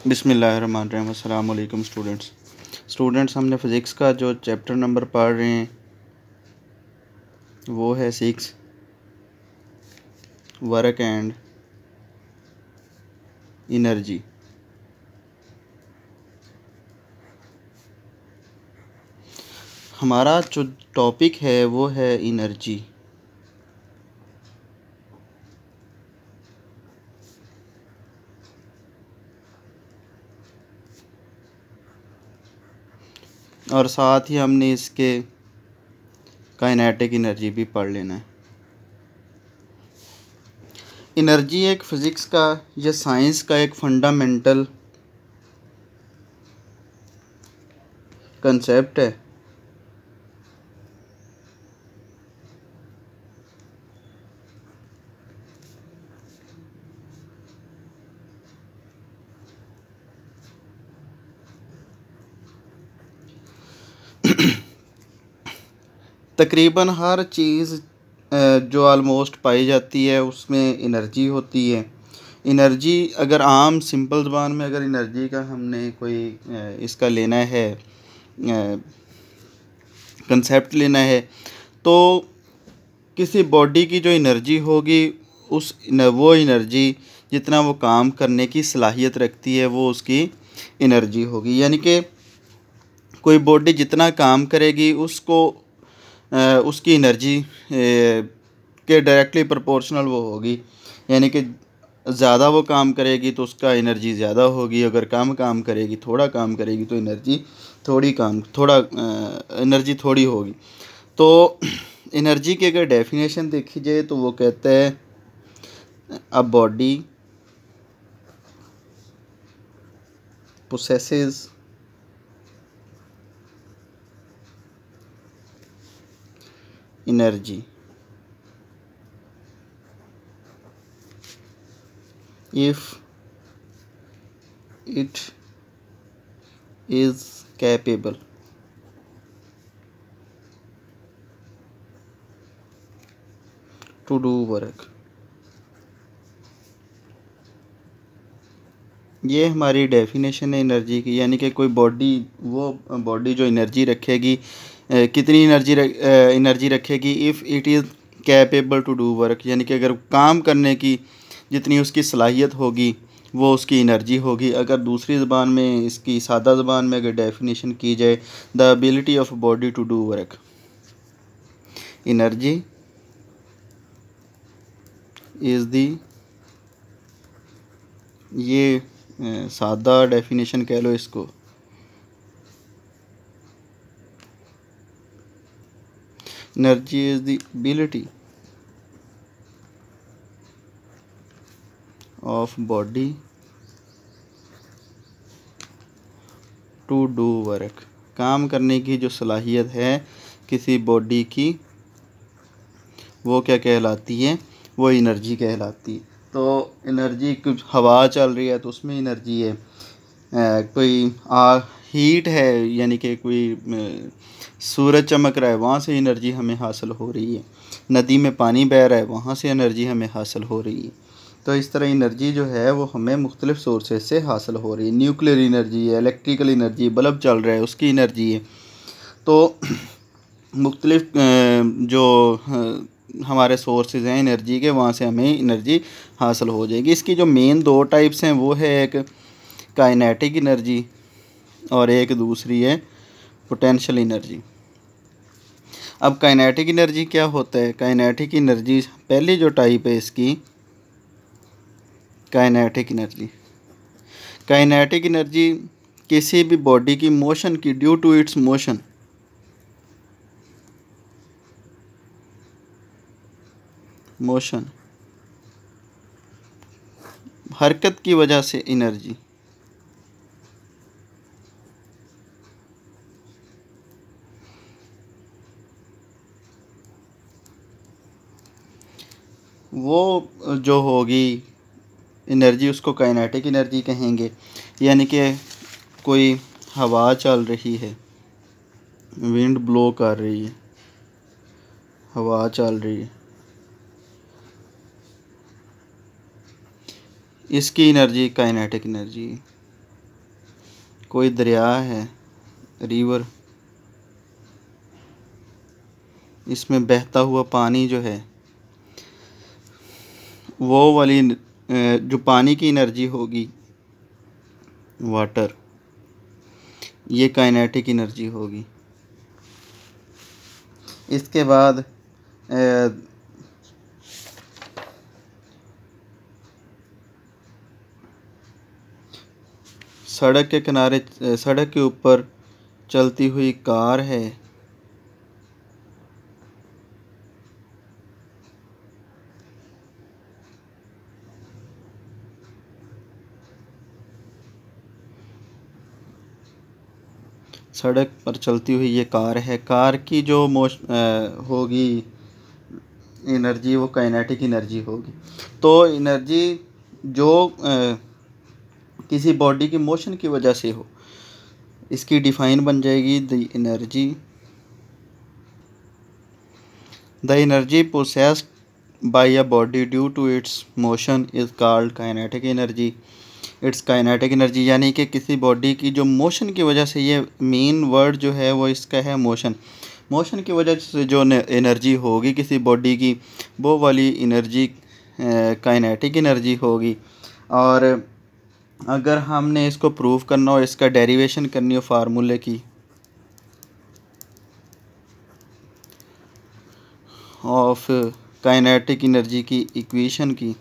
बिस्मिल्लाहिर्रहमानिर्रहीम। अस्सलाम वालेकुम स्टूडेंट्स हमने फ़िज़िक्स का जो चैप्टर नंबर पढ़ रहे हैं वो है 6 वर्क एंड एनर्जी। हमारा जो टॉपिक है वो है एनर्जी। और साथ ही हमने इसके काइनेटिक एनर्जी भी पढ़ लेना है। एनर्जी एक फ़िज़िक्स का या साइंस का एक फंडामेंटल कंसेप्ट है तकरीबन हर चीज़ जो ऑलमोस्ट पाई जाती है उसमें एनर्जी होती है। एनर्जी अगर आम सिंपल ज़बान में अगर एनर्जी का हमने कोई इसका लेना है कंसेप्ट लेना है तो किसी बॉडी की जो एनर्जी होगी वो एनर्जी जितना वो काम करने की सलाहियत रखती है वो उसकी एनर्जी होगी। यानी कि कोई बॉडी जितना काम करेगी उसको उसकी एनर्जी के डायरेक्टली प्रोपोर्शनल वो होगी। यानी कि ज़्यादा वो काम करेगी तो उसका एनर्जी ज़्यादा होगी, अगर कम काम करेगी थोड़ा काम करेगी तो एनर्जी थोड़ी होगी। तो एनर्जी की अगर डेफिनेशन देखी जाए तो वो कहता है a body possesses energy if it is capable to do work। ये हमारी डेफिनेशन है एनर्जी की। यानी कि कोई बॉडी जो एनर्जी रखेगी कितनी एनर्जी रखेगी if it is capable to do work. यानी कि अगर काम करने की जितनी उसकी सलाहियत होगी वो उसकी एनर्जी होगी। अगर दूसरी ज़बान में इसकी सादा ज़बान में अगर डेफिनेशन की जाए the ability of body to do work. Energy is the ये सादा डेफिनेशन कह लो इसको। Energy is the ability of body to do work. काम करने की जो सलाहियत है किसी बॉडी की वो क्या कहलाती है, वो एनर्जी कहलाती है। तो एनर्जी कुछ हवा चल रही है तो उसमें एनर्जी है, कोई हीट है यानी कि कोई सूरज चमक रहा है वहाँ से एनर्जी हमें हासिल हो रही है, नदी में पानी बह रहा है वहाँ से एनर्जी हमें हासिल हो रही है। तो इस तरह एनर्जी जो है वो हमें मुख्तलिफ़ सोर्सेज से हासिल हो रही है। न्यूक्लियर एनर्जी है, इलेक्ट्रिकल एनर्जी, बल्ब चल रहा है उसकी एनर्जी है। तो मुख्तलिफ़ जो हमारे सोर्सेज हैं एनर्जी के वहाँ से हमें एनर्जी हासिल हो जाएगी। इसकी जो मेन दो टाइप्स हैं वो है एक काइनेटिक एनर्जी और एक दूसरी है पोटेंशियल एनर्जी। अब काइनेटिक एनर्जी क्या होता है? काइनेटिक एनर्जी पहली जो टाइप है इसकी काइनेटिक एनर्जी किसी भी बॉडी की मोशन की ड्यू टू इट्स मोशन हरकत की वजह से एनर्जी वो जो होगी एनर्जी उसको काइनेटिक एनर्जी कहेंगे। यानी कि कोई हवा चल रही है, विंड ब्लो कर रही है, हवा चल रही है, इसकी एनर्जी काइनेटिक एनर्जी है। कोई दरिया है, रिवर, इसमें बहता हुआ पानी जो है, वो वाली जो पानी की एनर्जी होगी वाटर, ये काइनेटिक एनर्जी होगी। इसके बाद सड़क के किनारे, सड़क के ऊपर चलती हुई कार है, सड़क पर चलती हुई ये कार है, कार की जो होगी एनर्जी, वो काइनेटिक एनर्जी होगी। तो एनर्जी जो किसी बॉडी की मोशन की वजह से हो, इसकी डिफाइन बन जाएगी the energy possessed by a body due to its motion is called kinetic energy. It's kinetic energy, यानी कि किसी बॉडी की जो मोशन की वजह से, ये मेन वर्ड जो है वो इसका है मोशन, मोशन की वजह से जो एनर्जी होगी किसी बॉडी की, वो वाली एनर्जी काइनेटिक एनर्जी होगी। और अगर हमने इसको प्रूव करना हो, इसका डेरिवेशन करनी हो फार्मूले की, ऑफ काइनेटिक एनर्जी की इक्वेशन की,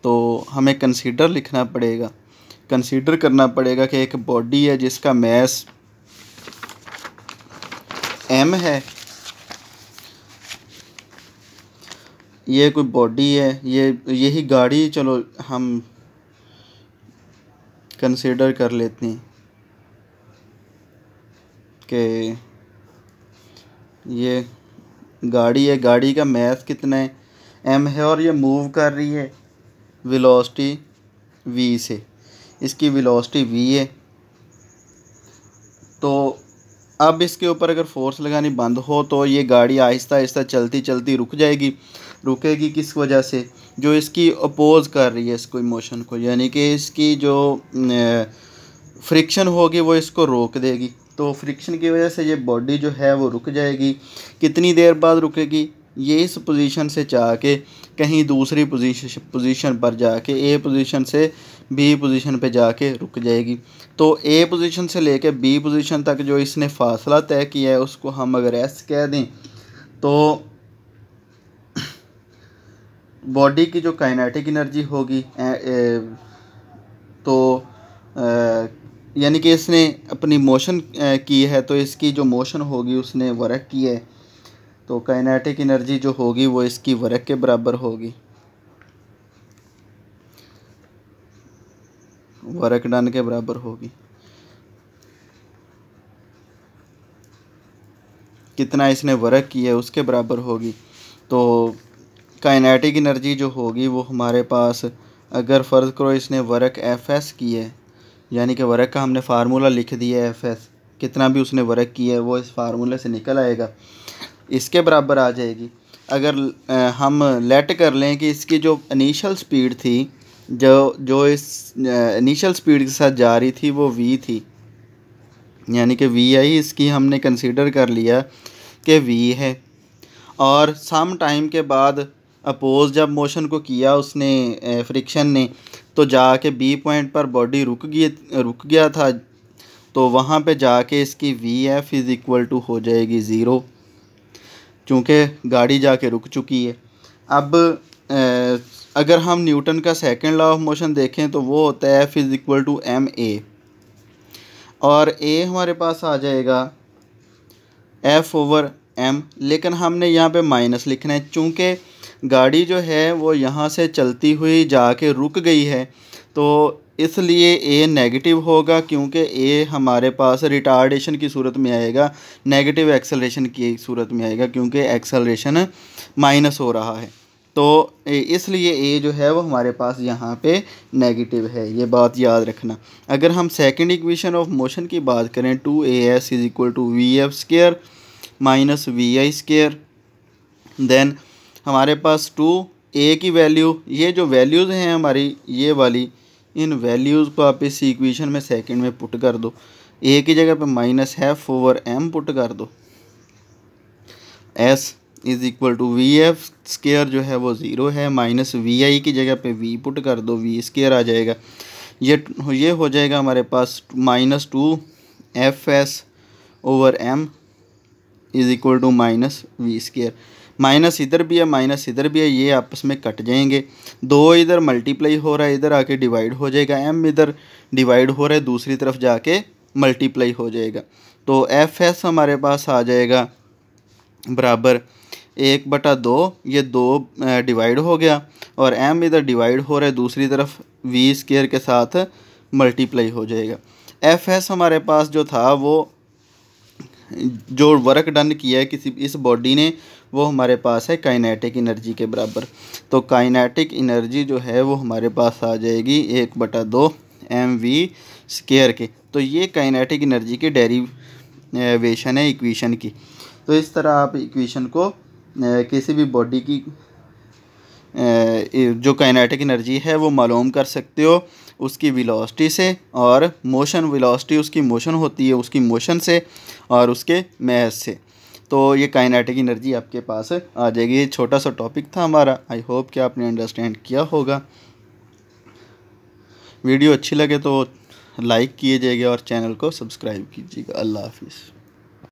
तो हमें कंसीडर लिखना पड़ेगा, कंसीडर करना पड़ेगा कि एक बॉडी है जिसका मैस m है, ये कोई बॉडी है, यही गाड़ी, चलो हम कंसीडर कर लेते हैं कि ये गाड़ी है, गाड़ी का मैस कितना है, m है, और ये मूव कर रही है वेलोसिटी v से, इसकी वेलोसिटी v है। तो अब इसके ऊपर अगर फोर्स लगानी बंद हो तो ये गाड़ी आहिस्ता आहिस्ता चलती चलती रुक जाएगी। रुकेगी किस वजह से? जो इसकी अपोज कर रही है इसको इमोशन को, यानी कि इसकी जो फ्रिक्शन होगी वो इसको रोक देगी। तो फ्रिक्शन की वजह से ये बॉडी जो है वो रुक जाएगी। कितनी देर बाद रुकेगी? ये इस पोजीशन से जाके कहीं दूसरी पोजीशन पर जाके ए पोजीशन से बी पोजीशन पे जाके रुक जाएगी। तो ए पोजीशन से लेके बी पोजीशन तक जो इसने फासला तय किया है उसको हम अगर एस कह दें तो बॉडी की जो काइनेटिक एनर्जी होगी तो यानी कि इसने अपनी मोशन की है तो इसकी जो मोशन होगी उसने वर्क किया है, तो काइनेटिक एनर्जी जो होगी वो इसकी वर्क के बराबर होगी, वर्क डन के बराबर होगी। कितना इसने वर्क किया है उसके बराबर होगी। तो काइनेटिक एनर्जी जो होगी वो हमारे पास, अगर फ़र्ज़ करो इसने वर्क एफ एस किया है, यानी कि वर्क का हमने फार्मूला लिख दिया है एफ एस, कितना भी उसने वर्क किया है वो इस फार्मूले से निकल आएगा, इसके बराबर आ जाएगी। अगर हम लेट कर लें कि इसकी जो इनिशियल स्पीड थी, जो इस इनिशियल स्पीड के साथ जा रही थी वो v थी, यानी कि वी आई इसकी हमने कंसीडर कर लिया कि v है, और सम टाइम के बाद अपोज जब मोशन को किया उसने फ्रिक्शन ने, तो जाके बी पॉइंट पर बॉडी रुक गया था, तो वहाँ पे जाके इसकी V F is equal to हो जाएगी ज़ीरो, चूँकि गाड़ी जाके रुक चुकी है। अब अगर हम न्यूटन का सेकंड लॉ ऑफ मोशन देखें तो वो होता है F is equal to M A, और ए हमारे पास आ जाएगा एफ ओवर एम, लेकिन हमने यहाँ पे माइनस लिखना है, चूँकि गाड़ी जो है वो यहाँ से चलती हुई जाके रुक गई है, तो इसलिए ए नेगेटिव होगा, क्योंकि ए हमारे पास रिटार्डेशन की सूरत में आएगा, नेगेटिव एक्सेलरेशन की सूरत में आएगा, क्योंकि एक्सेलरेशन माइनस हो रहा है। तो इसलिए ए जो है वो हमारे पास यहाँ पे नेगेटिव है, ये बात याद रखना। अगर हम सेकंड इक्वेशन ऑफ मोशन की बात करें, 2as is equal to V F square minus V I square, then हमारे पास 2a की वैल्यू, ये जो वैल्यूज़ हैं हमारी ये वाली, इन वैल्यूज़ को आप इस इक्वेशन में सेकंड में पुट कर दो। ए की जगह पे minus half over M put कर दो। S is equal to V F square जो है वो ज़ीरो है, माइनस वी आई की जगह पे वी पुट कर दो, वी स्केयर आ जाएगा। ये हो जाएगा हमारे पास minus two F S over M is equal to minus V square. Minus इधर भी है, माइनस इधर भी है, ये आपस में कट जाएंगे। दो इधर मल्टीप्लाई हो रहा है, इधर आके डिवाइड हो जाएगा। एम इधर डिवाइड हो रहा है, दूसरी तरफ जाके मल्टीप्लाई हो जाएगा। तो एफ एस हमारे पास आ जाएगा बराबर 1/2, ये 2 डिवाइड हो गया, और एम इधर डिवाइड हो रहा है, दूसरी तरफ वी स्केयर के साथ मल्टीप्लाई हो जाएगा। एफ एस हमारे पास जो था वो जो वर्क डन किया है किसी इस बॉडी ने, वो हमारे पास है काइनेटिक एनर्जी के बराबर। तो काइनेटिक एनर्जी जो है वो हमारे पास आ जाएगी 1/2 एम वी स्केयर के। तो ये काइनेटिक एनर्जी की डेरिवेशन है इक्वेशन की। तो इस तरह आप इक्वेशन को किसी भी बॉडी की जो काइनेटिक एनर्जी है वो मालूम कर सकते हो उसकी वेलोसिटी से, और मोशन वेलोसिटी उसकी मोशन होती है उसकी मोशन से, और उसके मास से। तो ये काइनेटिक एनर्जी आपके पास आ जाएगी। ये छोटा सा टॉपिक था हमारा, आई होप कि आपने अंडरस्टैंड किया होगा। वीडियो अच्छी लगे तो लाइक कीजिएगा और चैनल को सब्सक्राइब कीजिएगा। अल्लाह हाफिज़।